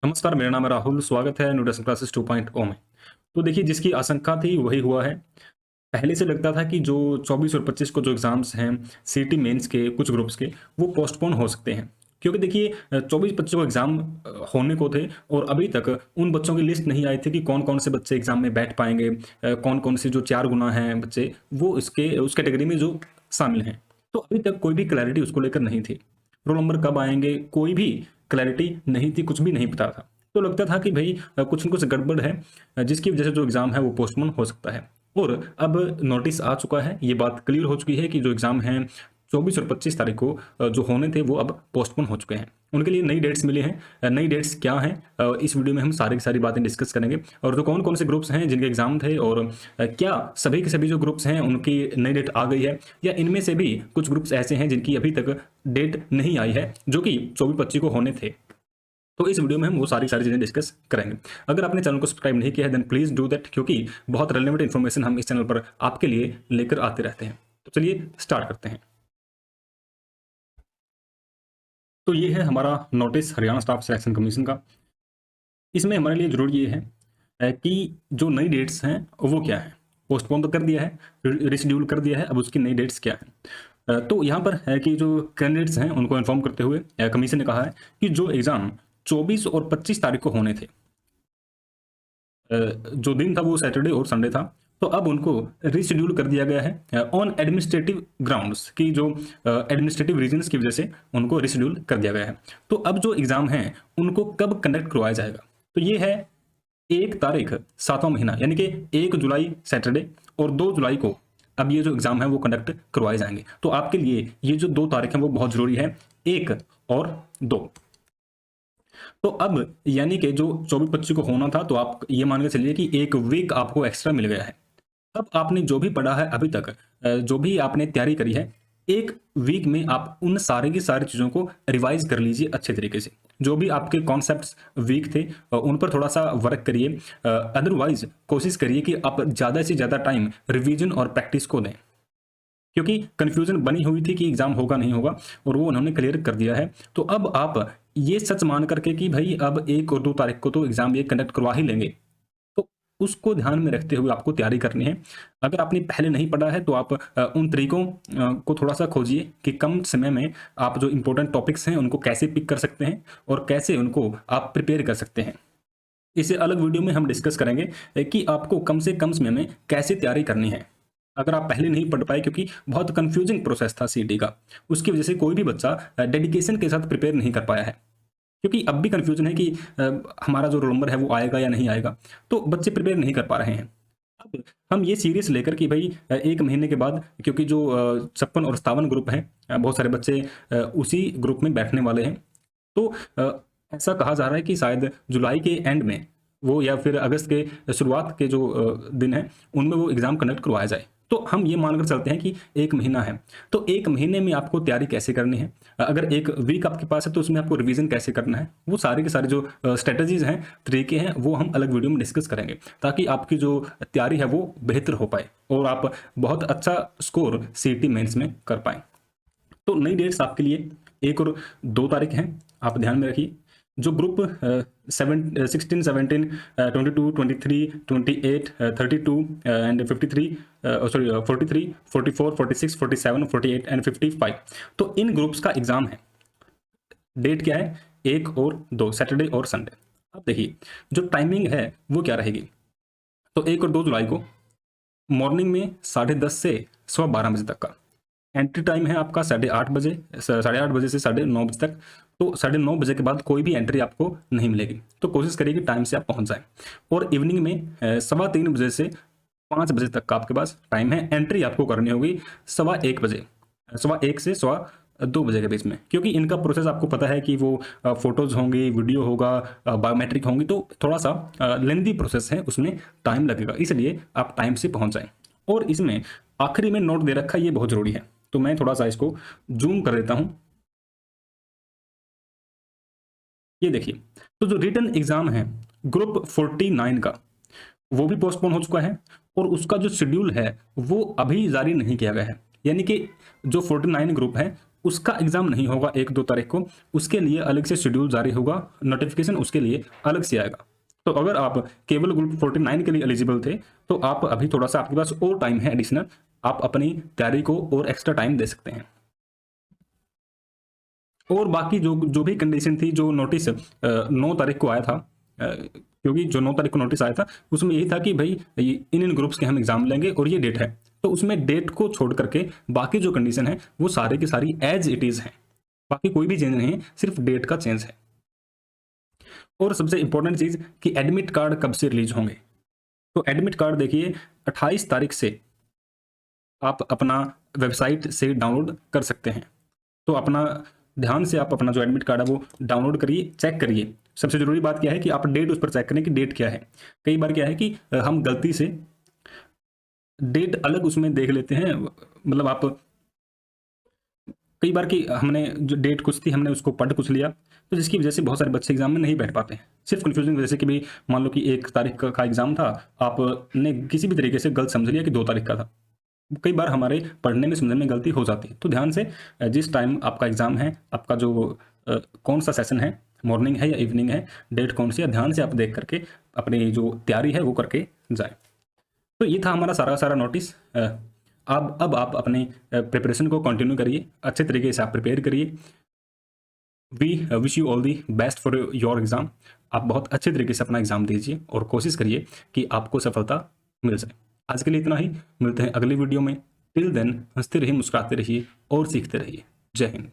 नमस्कार, मेरा नाम है राहुल। स्वागत है न्यूट्रिशन क्लासेस 2.0 में। तो देखिए, जिसकी आशंका थी वही हुआ है। पहले से लगता था कि जो 24 और 25 को जो एग्ज़ाम्स हैं सीईटी मेंस के कुछ ग्रुप्स के, वो पोस्टपोन हो सकते हैं। क्योंकि देखिए 24-25 को एग्ज़ाम होने को थे और अभी तक उन बच्चों की लिस्ट नहीं आई थी कि कौन-कौन से बच्चे एग्ज़ाम में बैठ पाएँगे। कौन-कौन से जो 4 गुना हैं बच्चे, वो इसके उस कैटेगरी में जो शामिल हैं। तो अभी तक कोई भी क्लैरिटी उसको लेकर नहीं थी। रोल नंबर कब आएँगे, कोई भी क्लैरिटी नहीं थी, कुछ भी नहीं पता था। तो लगता था कि भई कुछ न कुछ गड़बड़ है, जिसकी वजह से जो एग्ज़ाम है वो पोस्टपोन हो सकता है। और अब नोटिस आ चुका है, ये बात क्लियर हो चुकी है कि जो एग्ज़ाम हैं 24 और 25 तारीख को जो होने थे वो अब पोस्टपोन हो चुके हैं। उनके लिए नई डेट्स मिली हैं। नई डेट्स क्या हैं? इस वीडियो में हम सारी की सारी बातें डिस्कस करेंगे और जो कौन-कौन से ग्रुप्स हैं जिनके एग्ज़ाम थे और क्या सभी के सभी जो ग्रुप्स हैं उनकी नई डेट आ गई है या इनमें से भी कुछ ग्रुप्स ऐसे हैं जिनकी अभी तक डेट नहीं आई है, जो कि 24-25 को होने थे। तो इस वीडियो में हम वो सारी चीज़ें डिस्कस करेंगे। अगर आपने चैनल को सब्सक्राइब नहीं किया है देन प्लीज़ डू दैट, क्योंकि बहुत रेलेवेंट इन्फॉर्मेशन हम इस चैनल पर आपके लिए लेकर आते रहते हैं। तो चलिए स्टार्ट करते हैं। तो ये है हमारा notice Haryana staff selection commission का। इसमें हमारे लिए ज़रूरी ये है कि जो नई डेट्स हैं वो क्या हैं? पोस्टपोन तो कर दिया है, रिशेड्यूल कर दिया है, अब उसकी नई डेट्स क्या हैं? तो यहाँ पर है कि जो कैंडिडेट्स हैं उनको इन्फॉर्म करते हुए कमीशन ने कहा है कि जो एग्ज़ाम 24 और 25 तारीख को होने थे, जो दिन था वो सैटरडे और संडे था, तो अब उनको रीशेड्यूल कर दिया गया है ऑन एडमिनिस्ट्रेटिव ग्राउंड्स, की जो एडमिनिस्ट्रेटिव रीजंस की वजह से उनको रीशेड्यूल कर दिया गया है। तो अब जो एग्ज़ाम हैं उनको कब कंडक्ट करवाया जाएगा? तो ये है 1 तारीख 7वां महीना, यानी कि 1 जुलाई सैटरडे और 2 जुलाई को अब ये जो एग्ज़ाम है वो कंडक्ट करवाए जाएँगे। तो आपके लिए ये जो 2 तारीख हैं वो बहुत ज़रूरी है, 1 और 2। तो अब यानी कि जो 24-25 को होना था, तो आप ये मान के चलिए कि 1 वीक आपको एक्स्ट्रा मिल गया है। अब आपने जो भी पढ़ा है अभी तक, जो भी आपने तैयारी करी है, 1 वीक में आप उन सारी की सारी चीज़ों को रिवाइज़ कर लीजिए अच्छे तरीके से। जो भी आपके कॉन्सेप्ट्स वीक थे उन पर थोड़ा-सा वर्क करिए। अदरवाइज़ कोशिश करिए कि आप ज़्यादा से ज़्यादा टाइम रिवीजन और प्रैक्टिस को दें। क्योंकि कन्फ्यूजन बनी हुई थी कि एग्ज़ाम होगा नहीं होगा, और वो उन्होंने क्लियर कर दिया है। तो अब आप ये सच मान करके कि भई अब 1 और 2 तारीख को तो एग्ज़ाम ये कंडक्ट करवा ही लेंगे, तो उसको ध्यान में रखते हुए आपको तैयारी करनी है। अगर आपने पहले नहीं पढ़ा है तो आप उन तरीकों को थोड़ा-सा खोजिए कि कम समय में आप जो इम्पोर्टेंट टॉपिक्स हैं उनको कैसे पिक कर सकते हैं और कैसे उनको आप प्रिपेयर कर सकते हैं। इसे अलग वीडियो में हम डिस्कस करेंगे कि आपको कम से कम समय में कैसे तैयारी करनी है। अगर आप पहले नहीं पढ़ पाए, क्योंकि बहुत कंफ्यूजिंग प्रोसेस था सीईटी का, उसकी वजह से कोई भी बच्चा डेडिकेशन के साथ प्रिपेयर नहीं कर पाया है। क्योंकि अब भी कंफ्यूजन है कि हमारा जो रोल नंबर है वो आएगा या नहीं आएगा, तो बच्चे प्रिपेयर नहीं कर पा रहे हैं। अब हम ये सीरियस लेकर कि भई 1 महीने के बाद, क्योंकि जो 56 और 57 ग्रुप हैं, बहुत सारे बच्चे उसी ग्रुप में बैठने वाले हैं। तो ऐसा कहा जा रहा है कि शायद जुलाई के एंड में वो, या फिर अगस्त के शुरुआत के जो दिन हैं उनमें वो एग्ज़ाम कंडक्ट करवाया जाए। तो हम ये मानकर चलते हैं कि 1 महीना है, तो 1 महीने में आपको तैयारी कैसे करनी है? अगर 1 वीक आपके पास है तो उसमें आपको रिवीजन कैसे करना है? वो सारे के सारे जो स्ट्रैटेजीज़ हैं, तरीके हैं, वो हम अलग वीडियो में डिस्कस करेंगे, ताकि आपकी जो तैयारी है वो बेहतर हो पाए और आप बहुत अच्छा स्कोर सीईटी मेंस में कर पाएँ। तो नई डेट्स आपके लिए 1 और 2 तारीख हैं, आप ध्यान में रखिए। जो ग्रुप 16, 17, 22, 23, 28, 32 एंड 53, सॉरी 43, 44, 46, 47, 48 एंड 55, तो इन ग्रुप्स का एग्ज़ाम है। डेट क्या है? 1 और 2, सैटरडे और संडे। अब देखिए, जो टाइमिंग है वो क्या रहेगी? तो 1 और 2 जुलाई को मॉर्निंग में 10:30 से सवा 12 बजे तक का एंट्री टाइम है आपका, 8:30 बजे, 8:30 बजे से 9:30 बजे तक। तो 9:30 बजे के बाद कोई भी एंट्री आपको नहीं मिलेगी, तो कोशिश करिए कि टाइम से आप पहुंच जाएं। और इवनिंग में 3:15 बजे से 5 बजे तक का आपके पास टाइम है। एंट्री आपको करनी होगी 1:15 बजे, 1:15 से 2 बजे के बीच में, क्योंकि इनका प्रोसेस आपको पता है कि वो फोटोज़ होंगी, वीडियो होगा, बायोमेट्रिक होंगी, तो थोड़ा सा लेंदी प्रोसेस है, उसमें टाइम लगेगा, इसलिए आप टाइम से पहुंच जाएं। और इसमें आखिरी में नोट दे रखा है, ये बहुत ज़रूरी है, तो मैं थोड़ा सा इसको जूम कर देता हूं। ये देखिए, तो जो रिटन एग्जाम है ग्रुप 49 का, वो भी पोस्टपोन हो चुका है और उसका जो शेड्यूल है वो अभी जारी नहीं किया गया है। यानी कि जो 49 ग्रुप है उसका एग्जाम नहीं होगा 1-2 तारीख को, उसके लिए अलग से शेड्यूल जारी होगा, नोटिफिकेशन उसके लिए अलग से आएगा। तो अगर आप केवल ग्रुप 49 के लिए एलिजिबल थे तो आप अभी थोड़ा सा आपके पास और टाइम है एडिशनल, आप अपनी तैयारी को और एक्स्ट्रा टाइम दे सकते हैं। और बाकी जो जो भी कंडीशन थी, जो नोटिस 9 तारीख को आया था, क्योंकि जो 9 तारीख को नोटिस आया था उसमें यही था कि भाई इन ग्रुप्स के हम एग्जाम लेंगे और ये डेट है, तो उसमें डेट को छोड़ करके बाकी जो कंडीशन है वो सारे की सारी एज इट इज है, बाकी कोई भी चेंज नहीं है, सिर्फ डेट का चेंज है। और सबसे इंपॉर्टेंट चीज कि एडमिट कार्ड कब से रिलीज होंगे। तो एडमिट कार्ड देखिए 28 तारीख से आप अपना वेबसाइट से डाउनलोड कर सकते हैं। तो अपना ध्यान से आप अपना जो एडमिट कार्ड है वो डाउनलोड करिए, चेक करिए। सबसे जरूरी बात क्या है कि आप डेट उस पर चेक करें कि डेट क्या है। कई बार क्या है कि हम गलती से डेट अलग उसमें देख लेते हैं, मतलब आप कई बार कि हमने जो डेट कुछ थी हमने उसको पढ़ कुछ लिया, तो जिसकी वजह से बहुत सारे बच्चे एग्जाम में नहीं बैठ पाते हैं, सिर्फ कंफ्यूजन की वजह से कि भाई मान लो कि 1 तारीख का एग्जाम था, आपने किसी भी तरीके से गलत समझ लिया कि 2 तारीख का था। कई बार हमारे पढ़ने में समझने में गलती हो जाती है। तो ध्यान से जिस टाइम आपका एग्जाम है, आपका जो कौन सा सेशन है, मॉर्निंग है या इवनिंग है, डेट कौन सी है, ध्यान से आप देख करके अपनी जो तैयारी है वो करके जाए। तो ये था हमारा सारा का सारा नोटिस। अब आप अपने प्रिपरेशन को कंटिन्यू करिए, अच्छे तरीके से आप प्रिपेयर करिए। We wish you all the best for your exam. आप बहुत अच्छे तरीके से अपना एग्जाम दीजिए और कोशिश करिए कि आपको सफलता मिल जाए। आज के लिए इतना ही, मिलते हैं अगली वीडियो में। टिल देन हंसते रहिए, मुस्कुराते रहिए और सीखते रहिए। जय हिंद।